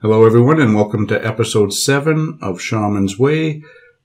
Hello everyone and welcome to episode 7 of Shaman's Way.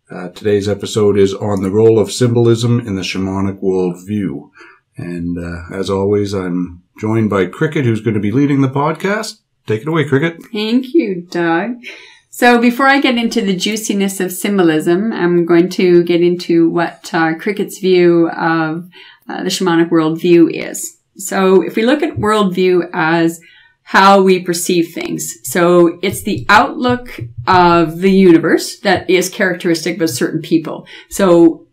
Today's episode is on the role of symbolism in the shamanic worldview. And as always, I'm joined by Kriket, who's going to be leading the podcast. Take it away, Kriket. Thank you, Doug. So before I get into the juiciness of symbolism, I'm going to get into what Kriket's view of the shamanic worldview is. So if we look at worldview as how we perceive things. So it's the outlook of the universe that is characteristic of a certain people. So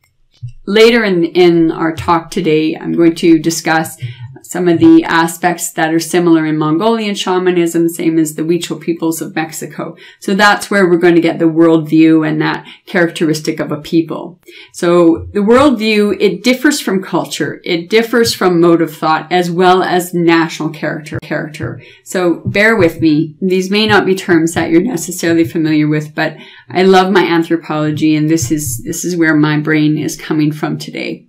later in our talk today, I'm going to discuss some of the aspects that are similar in Mongolian shamanism, same as the Huichol peoples of Mexico. So that's where we're going to get the worldview and that characteristic of a people. So the worldview, it differs from culture. It differs from mode of thought as well as national character. So bear with me. These may not be terms that you're necessarily familiar with, but I love my anthropology, and this is where my brain is coming from today.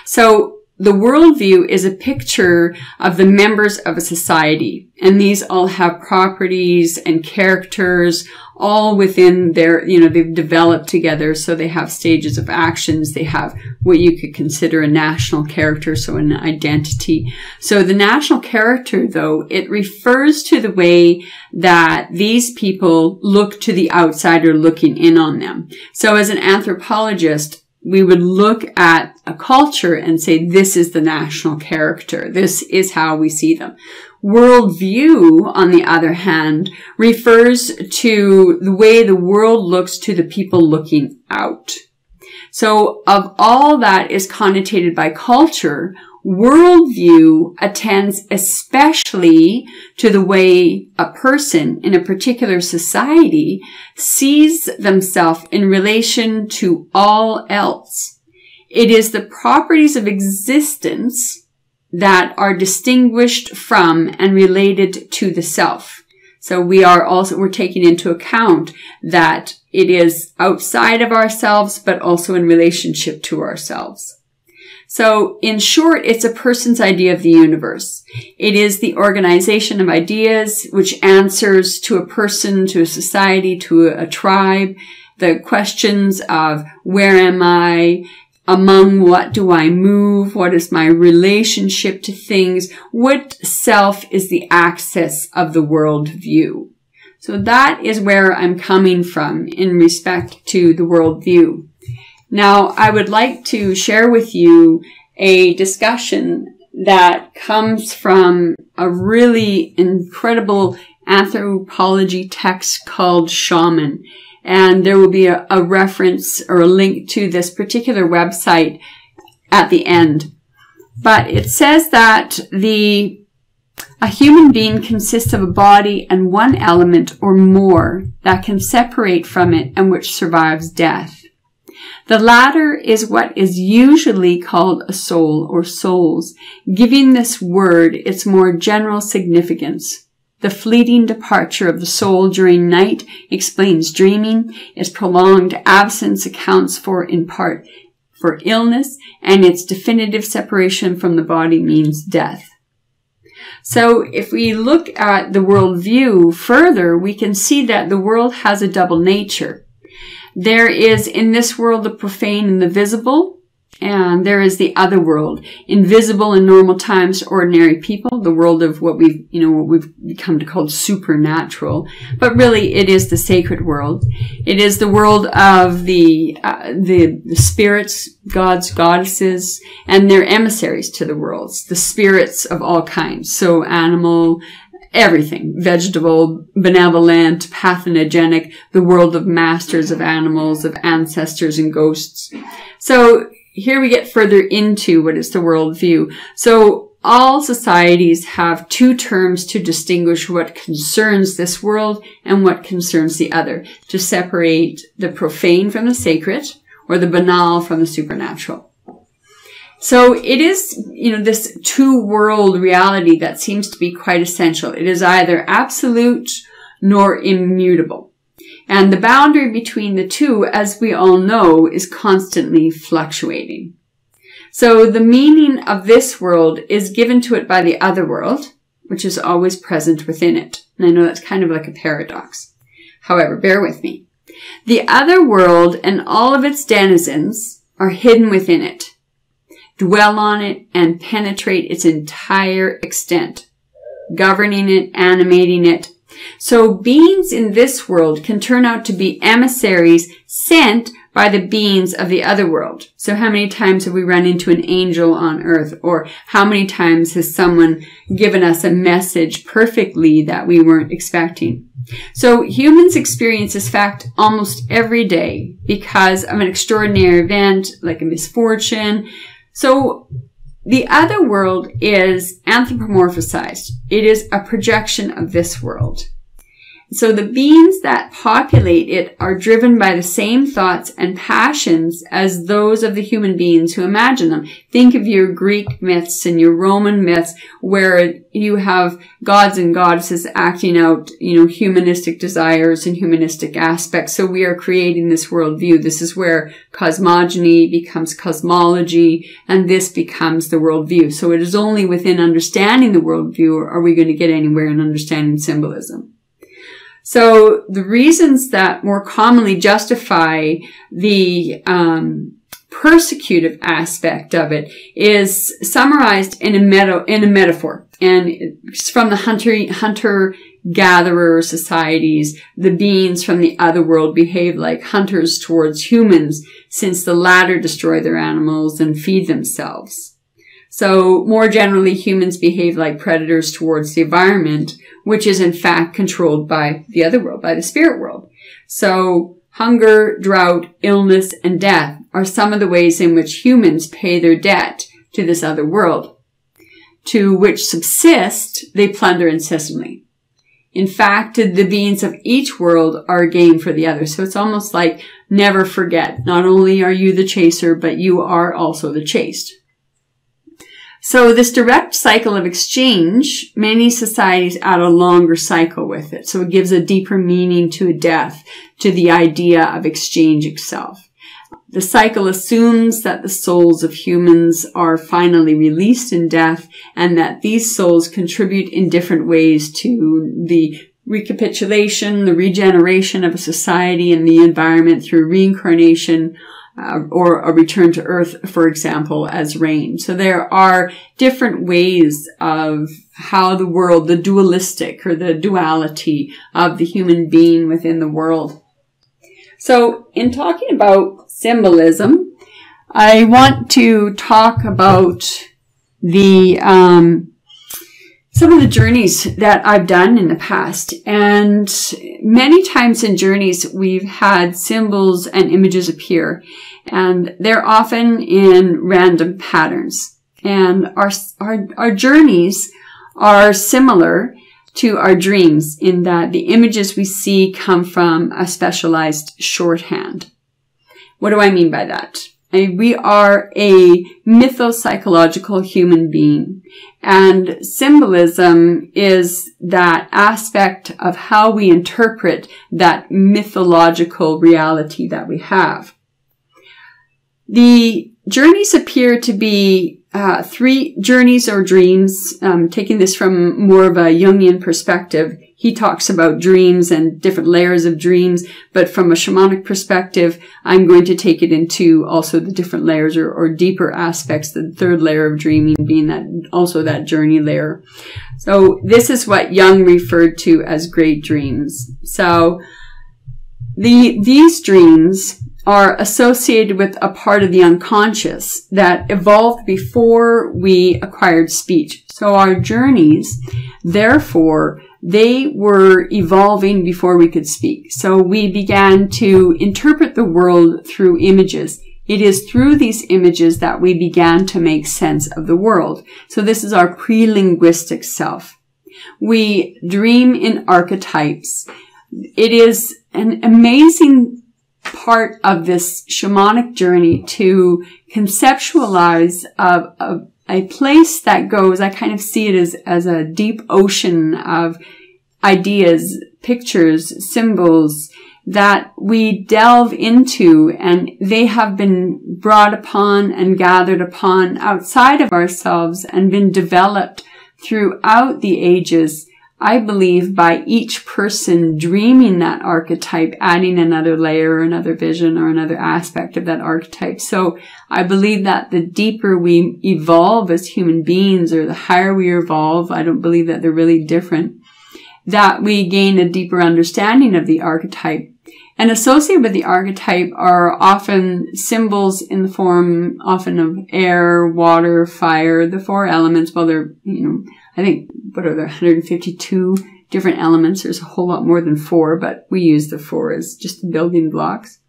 So the worldview is a picture of the members of a society, and these all have properties and characters all within their, they've developed together, so they have stages of actions, they have what you could consider a national character, so an identity. So the national character, though, it refers to the way that these people look to the outsider looking in on them. So as an anthropologist, we would look at a culture and say, this is the national character. This is how we see them. Worldview, on the other hand, refers to the way the world looks to the people looking out. So of all that is connotated by culture, worldview attends especially to the way a person in a particular society sees themselves in relation to all else. It is the properties of existence that are distinguished from and related to the self. So we're taking into account that it is outside of ourselves, but also in relationship to ourselves. So in short, it's a person's idea of the universe. It is the organization of ideas which answers to a person, to a society, to a tribe, the questions of where am I, among what do I move, what is my relationship to things, what self is the axis of the world view. So that is where I'm coming from in respect to the world view. Now, I would like to share with you a discussion that comes from a really incredible anthropology text called Shaman. And there will be a reference or a link to this particular website at the end. But it says that a human being consists of a body and one element or more that can separate from it and which survives death. The latter is what is usually called a soul or souls, giving this word its more general significance. The fleeting departure of the soul during night explains dreaming. Its prolonged absence accounts in part for illness, and its definitive separation from the body means death. So if we look at the worldview further, we can see that the world has a double nature. There is in this world the profane and the visible, and there is the other world, invisible in normal times to ordinary people, the world of what we've become to call supernatural. But really, it is the sacred world. It is the world of the spirits, gods, goddesses, and their emissaries to the worlds, the spirits of all kinds. So animal, everything, vegetable, benevolent, pathogenic, the world of masters of animals, of ancestors and ghosts. So here we get further into what is the worldview. So all societies have two terms to distinguish what concerns this world and what concerns the other, to separate the profane from the sacred or the banal from the supernatural. So it is, this two-world reality that seems to be quite essential. It is either absolute nor immutable. And the boundary between the two, as we all know, is constantly fluctuating. So the meaning of this world is given to it by the other world, which is always present within it. And I know that's kind of like a paradox. However, bear with me. The other world and all of its denizens are hidden within it, dwell on it, and penetrate its entire extent, governing it, animating it. So beings in this world can turn out to be emissaries sent by the beings of the other world. So how many times have we run into an angel on earth? Or how many times has someone given us a message perfectly that we weren't expecting? So humans experience this fact almost every day because of an extraordinary event, like a misfortune. So the other world is anthropomorphized. It is a projection of this world. So the beings that populate it are driven by the same thoughts and passions as those of the human beings who imagine them. Think of your Greek myths and your Roman myths where you have gods and goddesses acting out, humanistic desires and humanistic aspects. So we are creating this worldview. This is where cosmogony becomes cosmology, and this becomes the worldview. So it is only within understanding the worldview are we going to get anywhere in understanding symbolism. So the reasons that more commonly justify the persecutive aspect of it is summarized in a metaphor, and it's from the hunter-gatherer societies. The beings from the other world behave like hunters towards humans, since the latter destroy their animals and feed themselves. So more generally, humans behave like predators towards the environment, which is in fact controlled by the other world, by the spirit world. So hunger, drought, illness, and death are some of the ways in which humans pay their debt to this other world, to which subsist they plunder incessantly. In fact, the beings of each world are a game for the other. So it's almost like never forget. Not only are you the chaser, but you are also the chased. So this direct cycle of exchange, many societies add a longer cycle with it. So it gives a deeper meaning to a death, to the idea of exchange itself. The cycle assumes that the souls of humans are finally released in death, and that these souls contribute in different ways to the recapitulation, the regeneration of a society and the environment through reincarnation, or a return to earth, for example, as rain. So there are different ways of how the world, the dualistic or the duality of the human being within the world. So in talking about symbolism, I want to talk about the some of the journeys that I've done in the past. And many times in journeys, we've had symbols and images appear, and they're often in random patterns. And our journeys are similar to our dreams in that the images we see come from a specialized shorthand. What do I mean by that? We are a mythopsychological human being, and symbolism is that aspect of how we interpret that mythological reality that we have. The journeys appear to be three journeys or dreams, taking this from more of a Jungian perspective. He talks about dreams and different layers of dreams, but from a shamanic perspective, I'm going to take it into also the different layers or deeper aspects, the third layer of dreaming being that journey layer. So this is what Jung referred to as great dreams. So these dreams are associated with a part of the unconscious that evolved before we acquired speech. So our journeys, therefore, they were evolving before we could speak. So we began to interpret the world through images. It is through these images that we began to make sense of the world. So this is our pre-linguistic self. We dream in archetypes. It is an amazing part of this shamanic journey to conceptualize a place that goes, I kind of see it as a deep ocean of ideas, pictures, symbols that we delve into, and they have been brought upon and gathered upon outside of ourselves and been developed throughout the ages, I believe by each person dreaming that archetype, adding another layer, another vision, or another aspect of that archetype. So I believe that the deeper we evolve as human beings, or the higher we evolve, I don't believe that they're really different, that we gain a deeper understanding of the archetype. And associated with the archetype are often symbols in the form often of air, water, fire, the four elements. Well, they're, I think, what are there, 152 different elements? There's a whole lot more than four, but we use the four as just building blocks.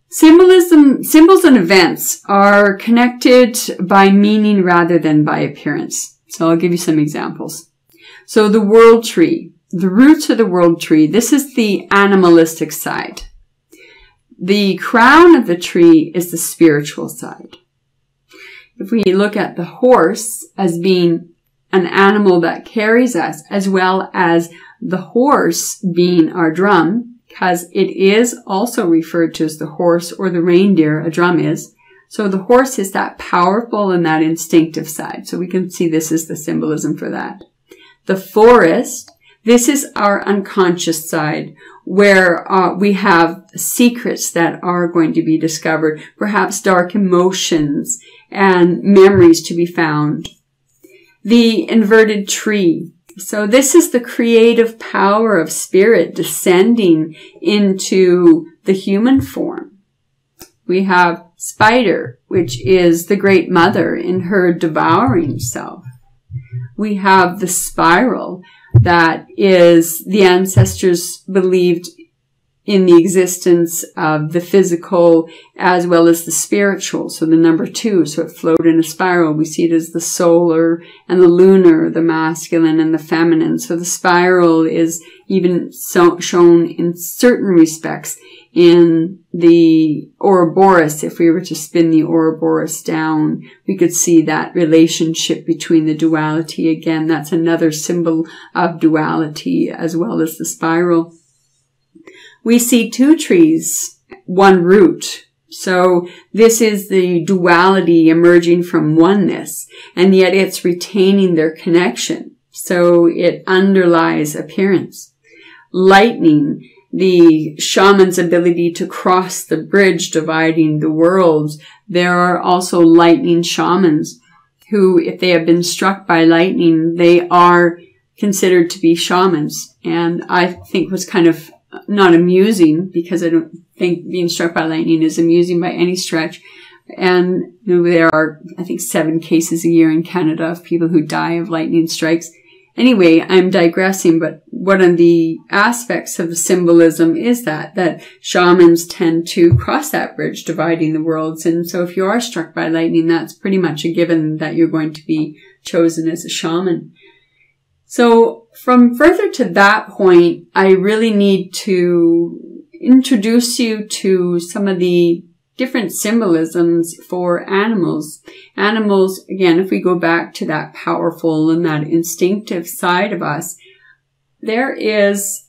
Symbolism, symbols and events are connected by meaning rather than by appearance. So I'll give you some examples. So the world tree, the roots of the world tree, this is the animalistic side. The crown of the tree is the spiritual side. If we look at the horse as being an animal that carries us, as well as the horse being our drum, because it is also referred to as the horse or the reindeer, a drum is. So the horse is that powerful and that instinctive side. So we can see this is the symbolism for that. The forest, this is our unconscious side, where we have secrets that are going to be discovered, perhaps dark emotions and memories to be found. The inverted tree. So this is the creative power of spirit descending into the human form. We have spider, which is the great mother in her devouring self. We have the spiral, that is the ancestors believed in the existence of the physical as well as the spiritual. So the number 2, so it flowed in a spiral. We see it as the solar and the lunar, the masculine and the feminine. So the spiral is even shown in certain respects in the Ouroboros. If we were to spin the Ouroboros down, we could see that relationship between the duality. Again, that's another symbol of duality as well as the spiral. We see 2 trees, 1 root. So this is the duality emerging from oneness, and yet it's retaining their connection. So it underlies appearance. Lightning, the shaman's ability to cross the bridge dividing the worlds. There are also lightning shamans who, if they have been struck by lightning, they are considered to be shamans. And I think was kind of not amusing, because I don't think being struck by lightning is amusing by any stretch. And there are, I think, 7 cases a year in Canada of people who die of lightning strikes. Anyway, I'm digressing, but one of the aspects of the symbolism is that shamans tend to cross that bridge dividing the worlds. And so if you are struck by lightning, that's pretty much a given that you're going to be chosen as a shaman. So from further to that point, I really need to introduce you to some of the different symbolisms for animals. Animals, again, if we go back to that powerful and that instinctive side of us, there is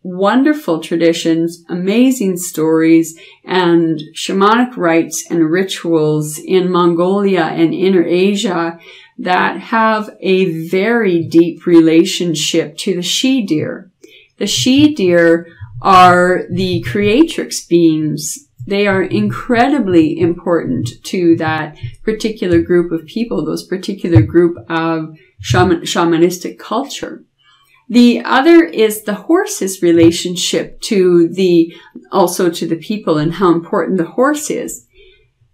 wonderful traditions, amazing stories, and shamanic rites and rituals in Mongolia and Inner Asia that have a very deep relationship to the she-deer. The she-deer are the creatrix beings. They are incredibly important to that particular group of people, those particular group of shamanistic culture. The other is the horse's relationship to also to the people and how important the horse is.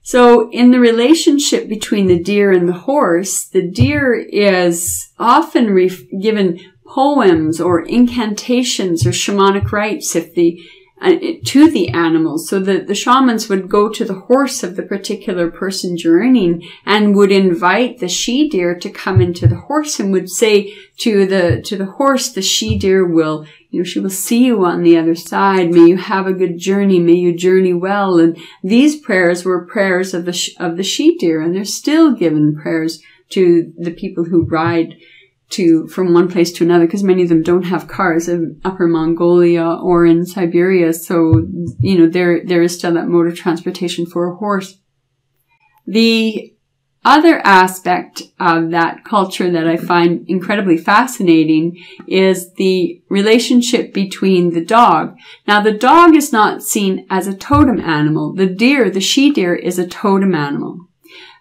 So in the relationship between the deer and the horse, the deer is often given poems or incantations or shamanic rites to the animals. So the shamans would go to the horse of the particular person journeying and would invite the she-deer to come into the horse and would say to the horse, the she-deer will, she will see you on the other side. May you have a good journey. May you journey well. And these prayers were prayers of the she-deer, and they're still given prayers to the people who ride from one place to another, because many of them don't have cars in Upper Mongolia or in Siberia. So, there is still that mode of transportation for a horse. The other aspect of that culture that I find incredibly fascinating is the relationship between the dog. Now, the dog is not seen as a totem animal. The deer, the she-deer, is a totem animal.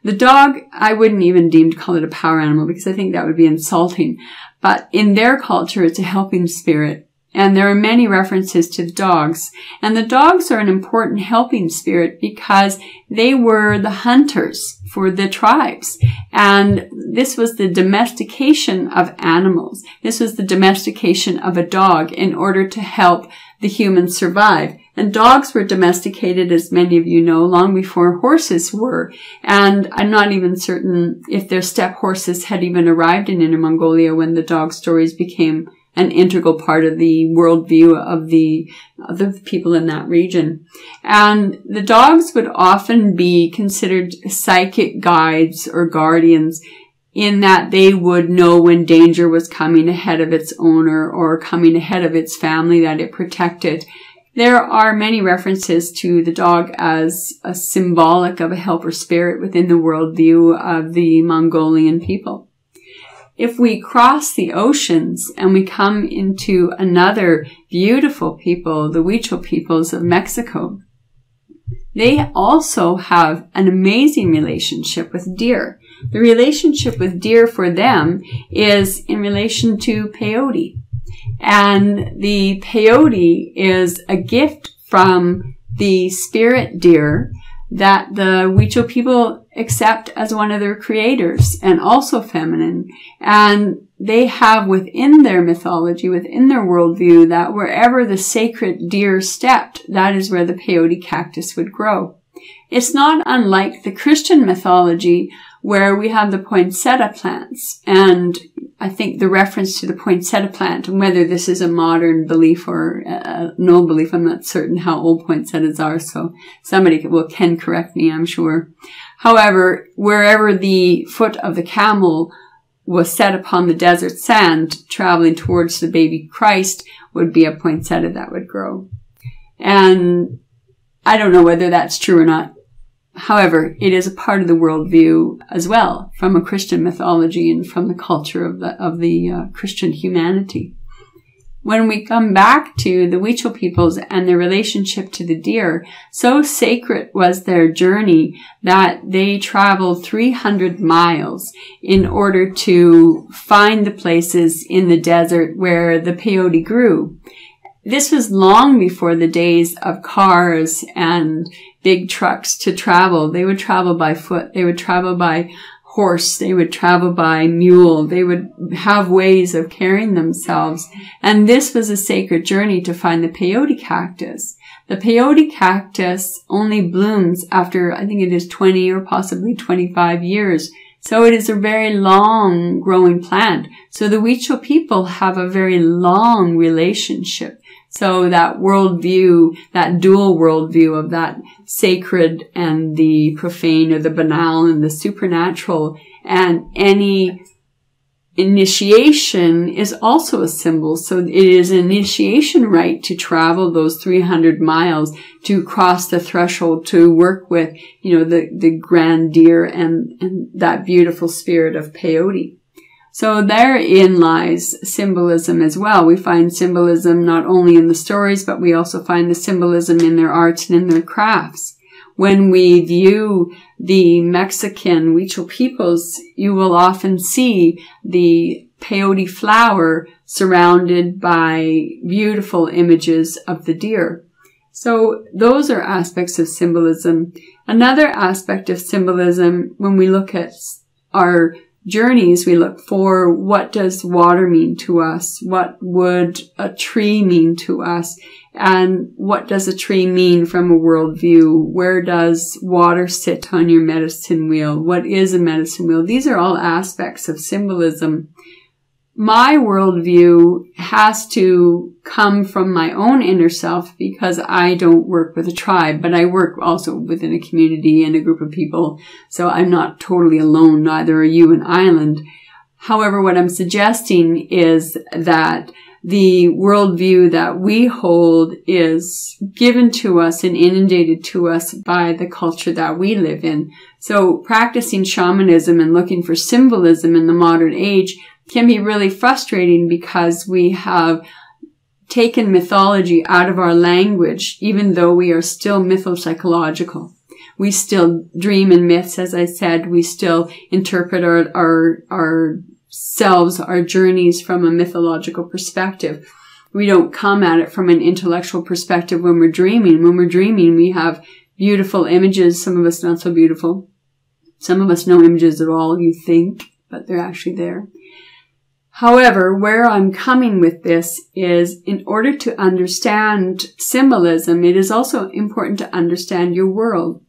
The dog, I wouldn't even deem to call it a power animal because I think that would be insulting. But in their culture, it's a helping spirit. And there are many references to the dogs. And the dogs are an important helping spirit because they were the hunters for the tribes. And this was the domestication of animals. This was the domestication of a dog in order to help the humans survive. And dogs were domesticated, as many of you know, long before horses were. And I'm not even certain if their steppe horses had even arrived in Inner Mongolia when the dog stories became an integral part of the worldview of the people in that region. And the dogs would often be considered psychic guides or guardians in that they would know when danger was coming ahead of its owner or coming ahead of its family that it protected. There are many references to the dog as a symbolic of a helper spirit within the worldview of the Mongolian people. If we cross the oceans and we come into another beautiful people, the Huichol peoples of Mexico, they also have an amazing relationship with deer. The relationship with deer for them is in relation to peyote. And the peyote is a gift from the spirit deer that the Huichol people accept as one of their creators and also feminine. And they have within their mythology, within their worldview, that wherever the sacred deer stepped, that is where the peyote cactus would grow. It's not unlike the Christian mythology where we have the poinsettia plants. And I think the reference to the poinsettia plant, and whether this is a modern belief or no belief, I'm not certain how old poinsettias are, so somebody can correct me, I'm sure. However, wherever the foot of the camel was set upon the desert sand, traveling towards the baby Christ, would be a poinsettia that would grow. And I don't know whether that's true or not. However, it is a part of the worldview as well, from a Christian mythology and from the culture of the Christian humanity. When we come back to the Huichol peoples and their relationship to the deer, so sacred was their journey that they traveled 300 miles in order to find the places in the desert where the peyote grew. This was long before the days of cars and big trucks to travel. They would travel by foot. They would travel by horse. They would travel by mule. They would have ways of carrying themselves. And this was a sacred journey to find the peyote cactus. The peyote cactus only blooms after, I think it is 20 or possibly 25 years. So it is a very long growing plant. So the Huichol people have a very long relationship. So that worldview, that dual worldview of that sacred and the profane, or the banal and the supernatural, and any initiation is also a symbol. So it is an initiation rite to travel those 300 miles to cross the threshold to work with, the grand deer and that beautiful spirit of peyote. So therein lies symbolism as well. We find symbolism not only in the stories, but we also find the symbolism in their arts and in their crafts. When we view the Mexican Huichol peoples, you will often see the peyote flower surrounded by beautiful images of the deer. So those are aspects of symbolism. Another aspect of symbolism, when we look at our journeys, we look for what does water mean to us? What would a tree mean to us? And what does a tree mean from a worldview? Where does water sit on your medicine wheel? What is a medicine wheel? These are all aspects of symbolism. My worldview has to come from my own inner self because I don't work with a tribe, but I work also within a community and a group of people. So I'm not totally alone, neither are you an island. However, what I'm suggesting is that the worldview that we hold is given to us and inundated to us by the culture that we live in. So practicing shamanism and looking for symbolism in the modern age can be really frustrating because we have taken mythology out of our language, even though we are still mythopsychological. We still dream in myths, as I said. We still interpret ourselves, our journeys from a mythological perspective. We don't come at it from an intellectual perspective when we're dreaming. When we're dreaming, we have beautiful images, some of us not so beautiful. Some of us no images at all, you think, but they're actually there. However, where I'm coming with this is in order to understand symbolism, it is also important to understand your world.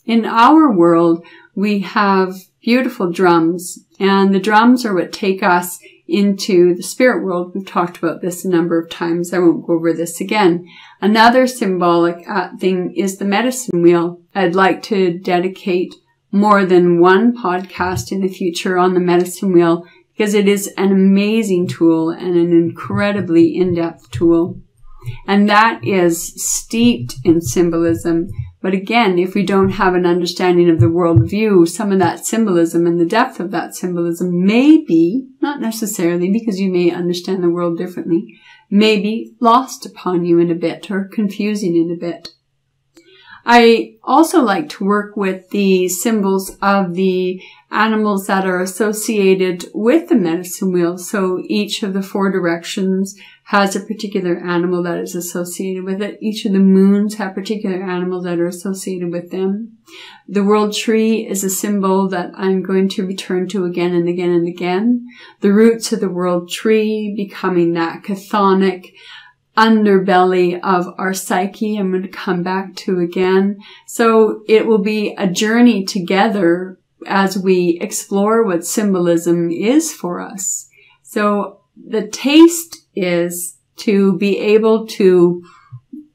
In our world, we have beautiful drums, and the drums are what take us into the spirit world. We've talked about this a number of times. I won't go over this again. Another symbolic thing is the medicine wheel. I'd like to dedicate more than one podcast in the future on the medicine wheel because it is an amazing tool and an incredibly in-depth tool. And that is steeped in symbolism. But again, if we don't have an understanding of the worldview, some of that symbolism and the depth of that symbolism may be, not necessarily because you may understand the world differently, may be lost upon you in a bit or confusing in a bit. I also like to work with the symbols of the animals that are associated with the medicine wheel. So each of the 4 directions has a particular animal that is associated with it. Each of the moons have particular animals that are associated with them. The world tree is a symbol that I'm going to return to again and again and again. The roots of the world tree becoming that chthonic underbelly of our psyche I'm going to come back to again. So it will be a journey together as we explore what symbolism is for us. So the taste is to be able to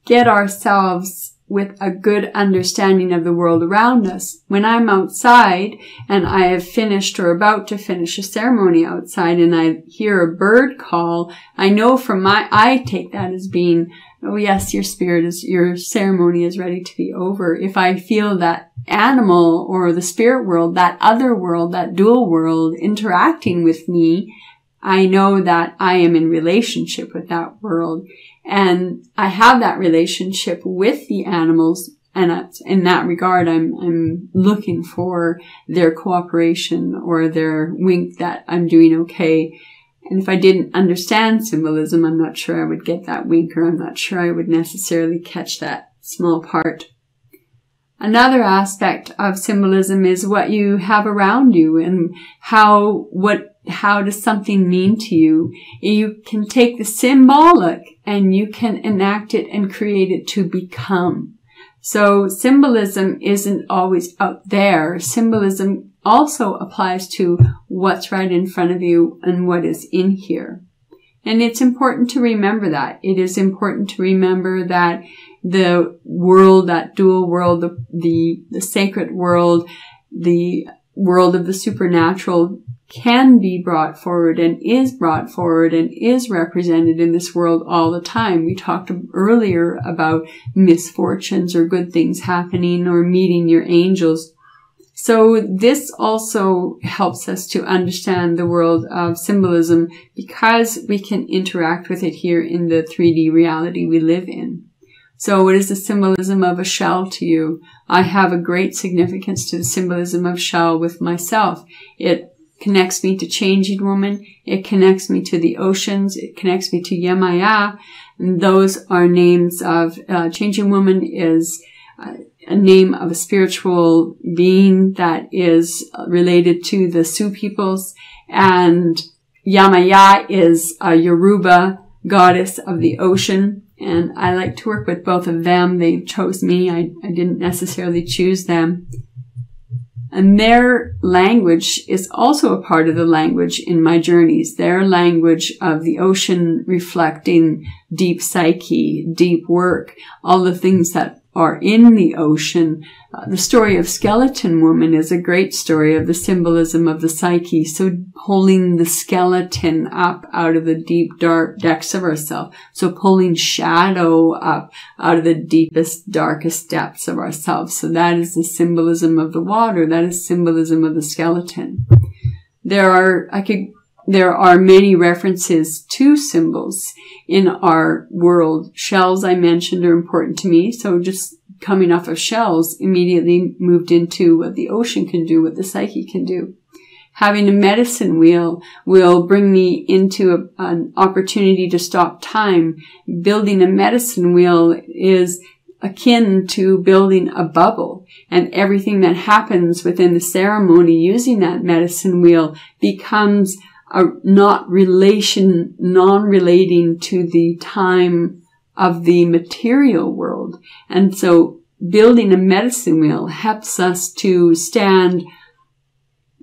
get ourselves with a good understanding of the world around us. When I'm outside and I have finished or about to finish a ceremony outside and I hear a bird call, I know I take that as being, oh yes, your ceremony is ready to be over. If I feel that animal or the spirit world, that other world, that dual world interacting with me, I know that I am in relationship with that world. And I have that relationship with the animals. And in that regard, I'm looking for their cooperation or their wink that I'm doing okay. And if I didn't understand symbolism, I'm not sure I would get that wink, or I'm not sure I would necessarily catch that small part. Another aspect of symbolism is what you have around you and how does something mean to you. You can take the symbolic and you can enact it and create it to become. So symbolism isn't always out there. Symbolism also applies to what's right in front of you and what is in here. And it's important to remember that. It is important to remember that the world, that dual world, the sacred world, the world of the supernatural can be brought forward and is brought forward and is represented in this world all the time. We talked earlier about misfortunes or good things happening or meeting your angels. So this also helps us to understand the world of symbolism because we can interact with it here in the 3D reality we live in. So what is the symbolism of a shell to you? I have a great significance to the symbolism of shell with myself. It connects me to Changing Woman. It connects me to the oceans. It connects me to Yemaya. And those are names of, Changing Woman is a name of a spiritual being that is related to the Sioux peoples. And Yemaya is a Yoruba goddess of the ocean. And I like to work with both of them. They chose me. I didn't necessarily choose them. And their language is also a part of the language in my journeys. Their language of the ocean reflecting deep psyche, deep work, all the things that are in the ocean. The story of Skeleton Woman is a great story of the symbolism of the psyche. So pulling the skeleton up out of the deep, dark depths of ourselves. So pulling shadow up out of the deepest, darkest depths of ourselves. So that is the symbolism of the water. That is symbolism of the skeleton. There are many references to symbols in our world. Shells I mentioned are important to me. So just coming off of shells immediately moved into what the ocean can do, what the psyche can do. Having a medicine wheel will bring me into an opportunity to stop time. Building a medicine wheel is akin to building a bubble, and everything that happens within the ceremony using that medicine wheel becomes non-relating to the time of the material world. And so building a medicine wheel helps us to stand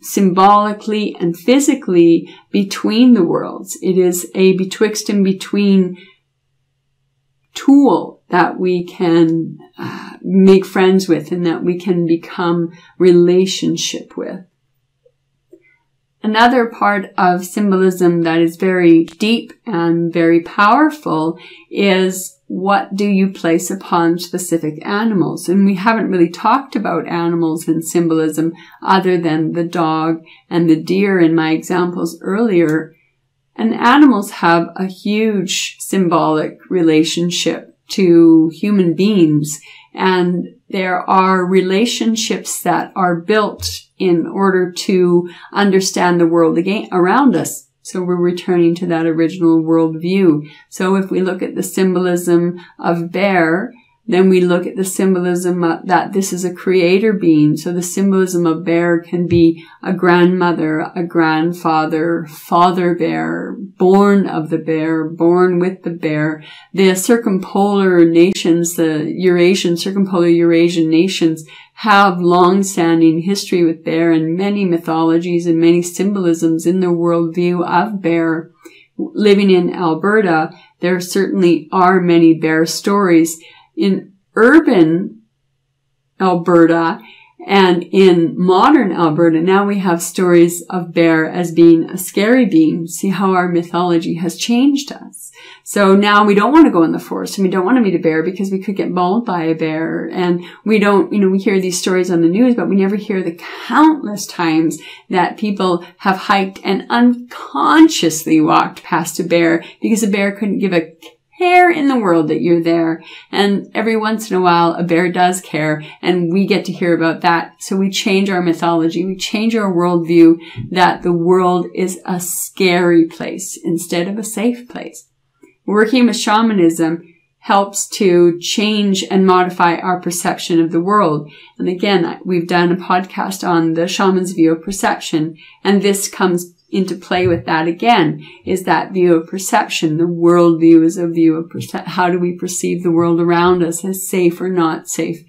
symbolically and physically between the worlds. It is a betwixt and between tool that we can make friends with and that we can become relationship with. Another part of symbolism that is very deep and very powerful is what do you place upon specific animals? And we haven't really talked about animals in symbolism other than the dog and the deer in my examples earlier. And animals have a huge symbolic relationship to human beings. And there are relationships that are built in order to understand the world again around us. So we're returning to that original worldview. So if we look at the symbolism of bear, then we look at the symbolism that this is a creator being. So the symbolism of bear can be a grandmother, a grandfather, father bear, born of the bear, born with the bear. The circumpolar nations, the circumpolar Eurasian nations have long-standing history with bear and many mythologies and many symbolisms in their worldview of bear. Living in Alberta, there certainly are many bear stories. In urban Alberta and in modern Alberta, now we have stories of bear as being a scary being. See how our mythology has changed us. So now we don't want to go in the forest and we don't want to meet a bear because we could get mauled by a bear. And we don't, we hear these stories on the news, but we never hear the countless times that people have hiked and unconsciously walked past a bear because a bear couldn't give a care in the world that you're there. And every once in a while, a bear does care, and we get to hear about that. So we change our mythology. We change our worldview that the world is a scary place instead of a safe place. Working with shamanism helps to change and modify our perception of the world. And again, we've done a podcast on the shaman's view of perception, and this comes into play with that again, is that view of perception. The world view is a view of how do we perceive the world around us as safe or not safe.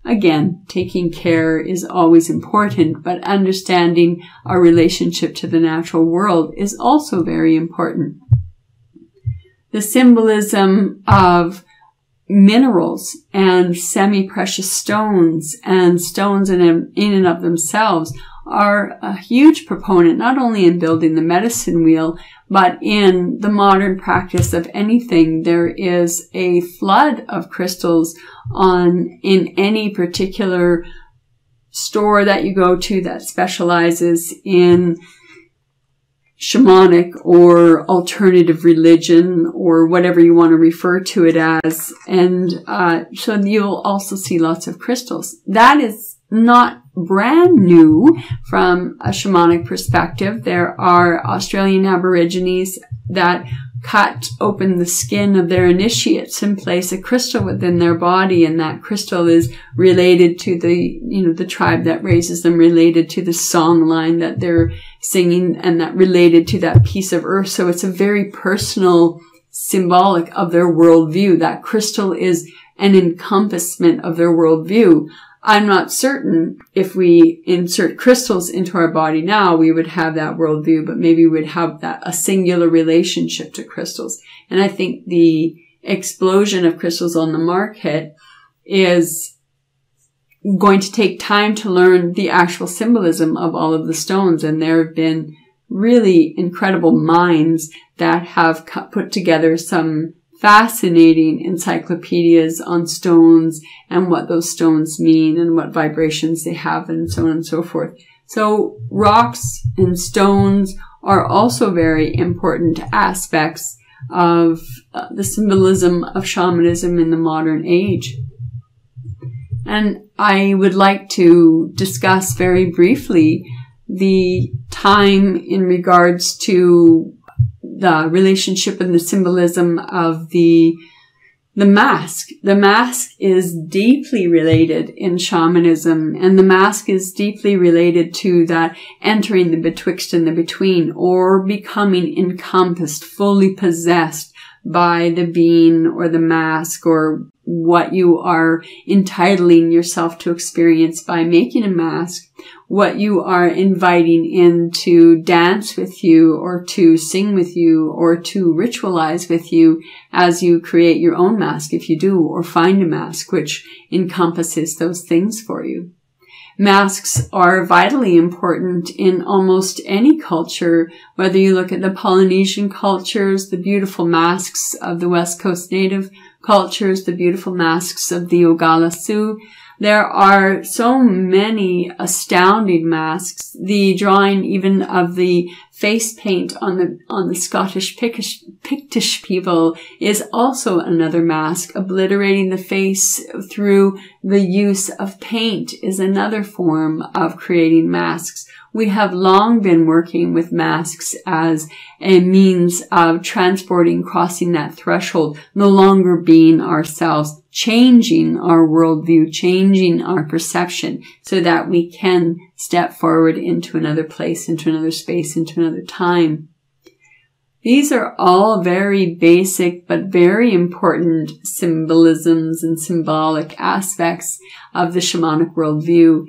Again, taking care is always important, but understanding our relationship to the natural world is also very important. The symbolism of minerals and semi-precious stones and stones in and of themselves are a huge proponent, not only in building the medicine wheel, but in the modern practice of anything. There is a flood of crystals in any particular store that you go to that specializes in shamanic or alternative religion or whatever you want to refer to it as. And so you'll also see lots of crystals. That is not brand new from a shamanic perspective. There are Australian Aborigines that cut open the skin of their initiates and place a crystal within their body, and that crystal is related to the tribe that raises them, related to the song line that they're singing, and that related to that piece of earth. So it's a very personal symbolic of their worldview. That crystal is an encompassment of their worldview. I'm not certain if we insert crystals into our body now, we would have that worldview, but maybe we would have a singular relationship to crystals. And I think the explosion of crystals on the market is going to take time to learn the actual symbolism of all of the stones. And there have been really incredible minds that have put together some fascinating encyclopedias on stones and what those stones mean and what vibrations they have and so on and so forth. So rocks and stones are also very important aspects of the symbolism of shamanism in the modern age. And I would like to discuss very briefly the time in regards to the relationship and the symbolism of the mask. The mask is deeply related in shamanism, and the mask is deeply related to that entering the betwixt and the between, or becoming encompassed, fully possessed by the being or the mask, or what you are entitling yourself to experience by making a mask, what you are inviting in to dance with you or to sing with you or to ritualize with you as you create your own mask, if you do, or find a mask which encompasses those things for you. Masks are vitally important in almost any culture, whether you look at the Polynesian cultures, the beautiful masks of the West Coast Native cultures, the beautiful masks of the Oglala Sioux. There are so many astounding masks. The drawing even of the face paint on the Scottish Pictish people is also another mask. Obliterating the face through the use of paint is another form of creating masks. We have long been working with masks as a means of transporting, crossing that threshold, no longer being ourselves, changing our worldview, changing our perception so that we can step forward into another place, into another space, into another time. These are all very basic but very important symbolisms and symbolic aspects of the shamanic worldview.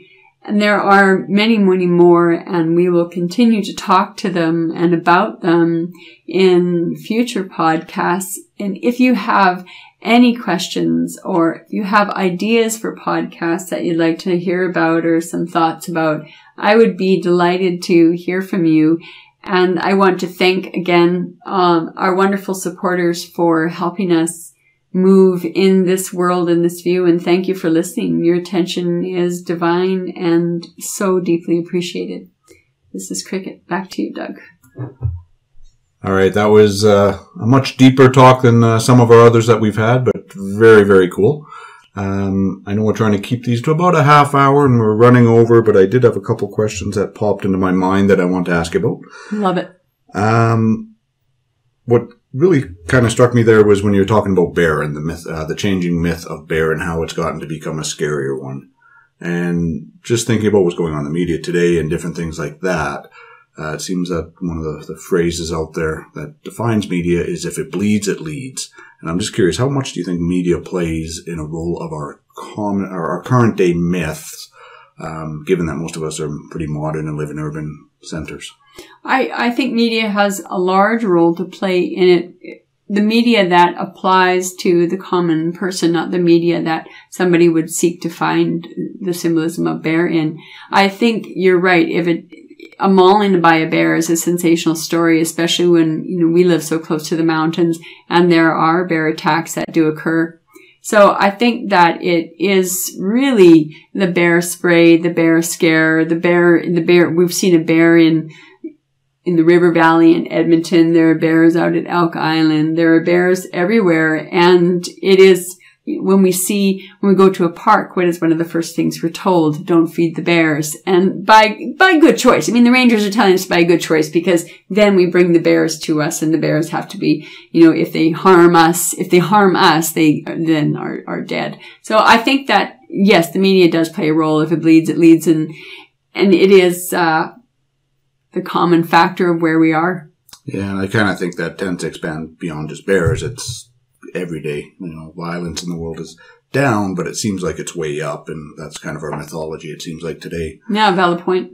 And there are many, many more, and we will continue to talk to them and about them in future podcasts. And if you have any questions or if you have ideas for podcasts that you'd like to hear about or some thoughts about, I would be delighted to hear from you. And I want to thank again our wonderful supporters for helping us move in this world, in this view, and thank you for listening. Your attention is divine and so deeply appreciated. This is Kriket. Back to you, Doug. All right, that was a much deeper talk than some of our others that we've had, but very, very cool. I know we're trying to keep these to about a half hour, and we're running over, but I did have a couple questions that popped into my mind that I want to ask you about. Love it. What really kind of struck me there was when you were talking about bear and the myth, the changing myth of bear and how it's gotten to become a scarier one. And just thinking about what's going on in the media today and different things like that, it seems that one of the phrases out there that defines media is if it bleeds, it leads. And I'm just curious, how much do you think media plays in a role of our current day myths, given that most of us are pretty modern and live in urban centers? I think media has a large role to play in it. The media that applies to the common person, not the media that somebody would seek to find the symbolism of bear in. I think you're right. A mauling by a bear is a sensational story, especially when, we live so close to the mountains and there are bear attacks that do occur. So I think that it is really the bear spray, the bear scare, the bear, we've seen a bear in the river valley in Edmonton. There are bears out at Elk Island. There are bears everywhere. And it is, when we go to a park, what is one of the first things we're told? Don't feed the bears. And by good choice. I mean, the rangers are telling us by good choice, because then we bring the bears to us, and the bears have to be, if they harm us, they then are dead. So I think that, yes, the media does play a role. If it bleeds, it leads. And it is, the common factor of where we are. Yeah, and I kind of think that tends to expand beyond just bears. It's every day. Violence in the world is down, but it seems like it's way up, and that's kind of our mythology, it seems like, today. Yeah, valid point.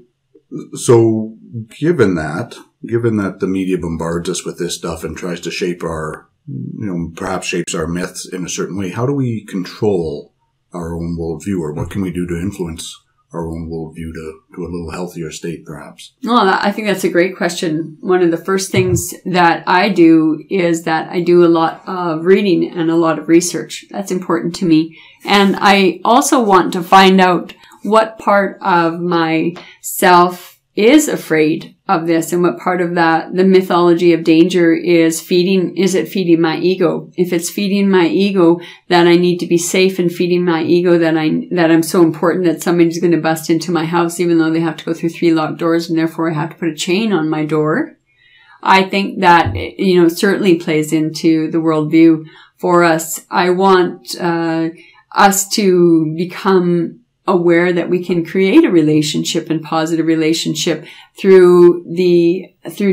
So, given that the media bombards us with this stuff and tries to shape perhaps shapes our myths in a certain way, how do we control our own worldview, or what can we do to influence our own worldview to a little healthier state, perhaps? Well, I think that's a great question. One of the first things that I do is that I do a lot of reading and a lot of research. That's important to me. And I also want to find out what part of myself is afraid of this, and what part of the mythology of danger is it feeding my ego? If it's feeding my ego that I need to be safe, and feeding my ego that I'm so important that somebody's going to bust into my house even though they have to go through 3 locked doors, and therefore I have to put a chain on my door. I think that, certainly plays into the worldview for us. I want us to become aware that we can create a relationship and positive relationship through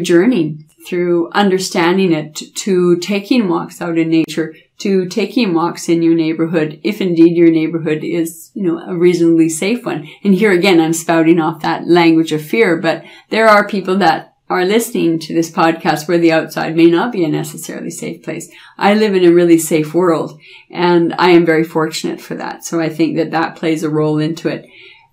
journeying, through understanding it, to taking walks out in nature, to taking walks in your neighborhood, if indeed your neighborhood is, a reasonably safe one. And here again, I'm spouting off that language of fear, but there are people that are listening to this podcast where the outside may not be a necessarily safe place. I live in a really safe world, and I am very fortunate for that. So I think that plays a role into it.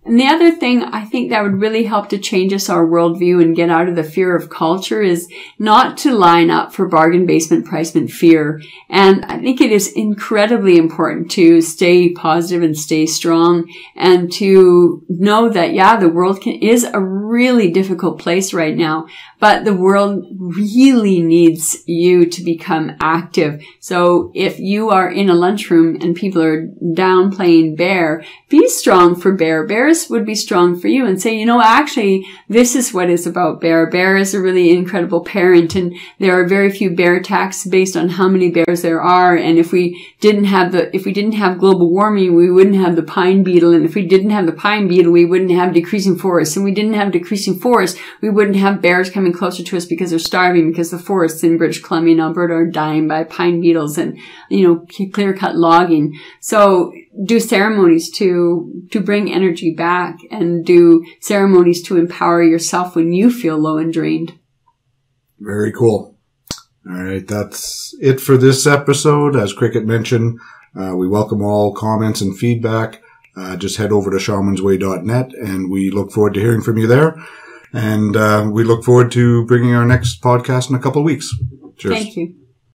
And the other thing I think that would really help to change us our worldview and get out of the fear of culture is not to line up for bargain basement pricement fear. And I think it is incredibly important to stay positive and stay strong, and to know that, the world is a really difficult place right now, but the world really needs you to become active. So if you are in a lunchroom and people are downplaying bear, be strong for bear. Bears would be strong for you, and say, actually, this is what it's about bear. Bear is a really incredible parent, and there are very few bear attacks based on how many bears there are. And if we didn't have global warming, we wouldn't have the pine beetle. And if we didn't have the pine beetle, we wouldn't have decreasing forests. And we didn't have decreasing forests, we wouldn't have bears coming closer to us because they're starving, because the forests in British Columbia and Alberta are dying by pine beetles and, clear-cut logging. So do ceremonies to bring energy back, and do ceremonies to empower yourself when you feel low and drained. Very cool. All right, that's it for this episode. As Kriket mentioned, we welcome all comments and feedback. Just head over to shamansway.net, and we look forward to hearing from you there. And we look forward to bringing our next podcast in a couple of weeks. Cheers. Thank you.